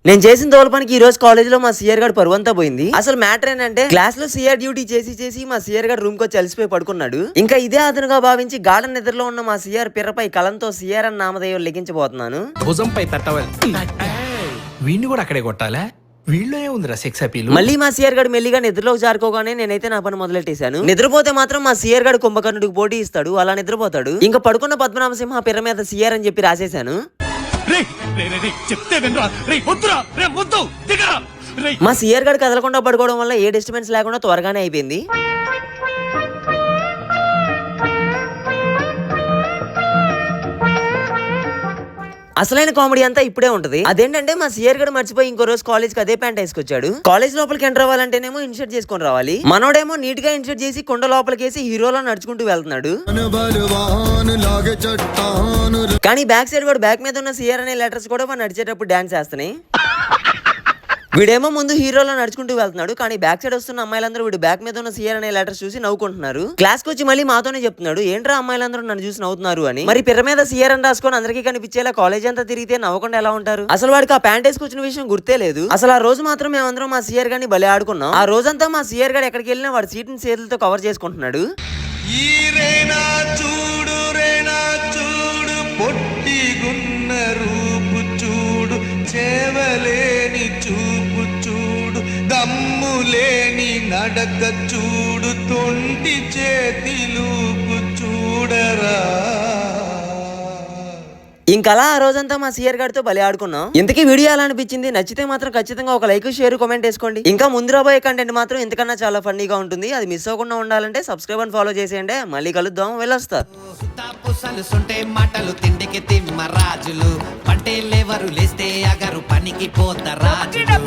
నేను చేసిన తోలపనికి ఈ రోజు కాలేజ్ లో మా సిఆర్ గారు పరువంతా పోయింది. అసలు మ్యాటర్ ఏంటంటే క్లాస్ లో సిఆర్ డ్యూటీ చేసి మా సిఆర్ గారు రూమ్ కి వచ్చి అలసిపోయి పడుకున్నాడు. ఇంకా ఇదే అదనుగా భావించి గాఢ నిద్రలో ఉన్న మా సిఆర్ పిర్రపై కలంతో సిఆర్ అన్న నామధేయం లెగించబోతున్నాను. భుజంపై తట్టవాలి. వీడిని కూడా అక్కడే కొట్టాలా? వీళ్ళు ఏముందిరా సెక్స్ అపీల్. మళ్ళీ మా సిఆర్ గారు మెల్లిగా నిద్రలోకి జారుకోగానే నేనైతే నా పని మొదలెట్టేశాను. నిద్రపోతే మాత్రం మా సిఆర్ గారు కుంభకర్ణుడికి పోటీ ఇస్తాడు, అలా నిద్రపోతాడు. ఇంకా పడుకున్న పద్మనాభసింహ పిర్ర మీద సిఆర్ అని చెప్పి రాసేశాను. మా సిఆర్ గారు కదలకుండా పడుకోవడం వల్ల ఏ డిస్టర్బెన్స్ లేకుండా త్వరగానే అయిపోయింది. అసలైన కామెడీ అంతా ఇప్పుడే ఉంటది. అదేంటంటే మా సిఆర్ గడు మర్చిపోయి ఇంకో రోజు కాలేజ్ కి అదే ప్యాంట్ వేసుకొచ్చాడు. కాలేజ్ లోపలికి ఎంటర్ అవ్వాలంటేనేమో ఇన్షర్ట్ చేసుకొని రావాలి. మనోడేమో నీట్ గా ఇన్షర్ట్ చేసి కొండ లోపలికేసి హీరోలో నడుచుకుంటూ వెళ్తున్నాడు. కానీ బ్యాక్ సైడ్ వాడు బ్యాక్ మీద ఉన్న సిఆర్ అనే లెటర్స్ కూడా వాడు నడిచేటప్పుడు డాన్స్ చేస్తున్నాయి. వీడేమో ముందు హీరోలో నడుచుకుంటూ వెళ్తున్నాడు, కానీ బ్యాక్ సైడ్ వస్తున్న అమ్మాయిలందరూ వీడు బ్యాక్ మీద ఉన్న సిఆర్ అనే లెటర్స్ చూసి నవ్వుకుంటున్నారు. క్లాస్ కి వచ్చి మళ్ళీ మాతోనే చెప్తున్నాడు, ఏంట్రా అమ్మాయిలందరూ నన్ను చూసి నవ్వుతున్నారు అని. మరి పిర్ర మీద సిఆర్ అని రాసుకొని అందరికీ కనిపించేలా కాలేజ్ అంతా తిరిగితే నవ్వకుండా ఎలా ఉంటారు? అసలు వాడికి ఆ ప్యాంట్ వేసుకొచ్చిన విషయం గుర్తే లేదు. అసలు ఆ రోజు మాత్రం మేమందరం మా సిఆర్ గారిని భలే ఆడుకున్నాం. ఆ రోజంతా మా సిఆర్ గారు ఎక్కడికి వెళ్ళినా వాడి సీట్ ని చేతులతో కవర్ చేసుకుంటున్నాడు. చేవలేని చూపు చూడు, దమ్ములేని నడక చూడు, తొంటి చేతిలూపు చూడరా. ఇంకలా ఆ రోజంతా మా సిఆర్ గారితో భలే ఆడుకున్నాం. ఇంతకీ వీడియో ఎలా అనిపించింది? నచ్చితే మాత్రం ఖచ్చితంగా ఒక లైక్, షేర్, కామెంట్ వేసుకోండి. ఇంకా ముందు రాబోయే కంటెంట్ మాత్రం ఇంతకన్నా చాలా ఫన్నీగా ఉంటుంది. అది మిస్ అవ్వకుండా ఉండాలంటే సబ్స్క్రైబ్ అండ్ ఫాలో చేసేయండి. మళ్ళీ కలుద్దాం, వెళ్ళొస్తా. మాటలు తిండికి తిమ్మ రాజులు, పట్టేలేవరు లేస్తే అగరు పనికి పోత రాజులు.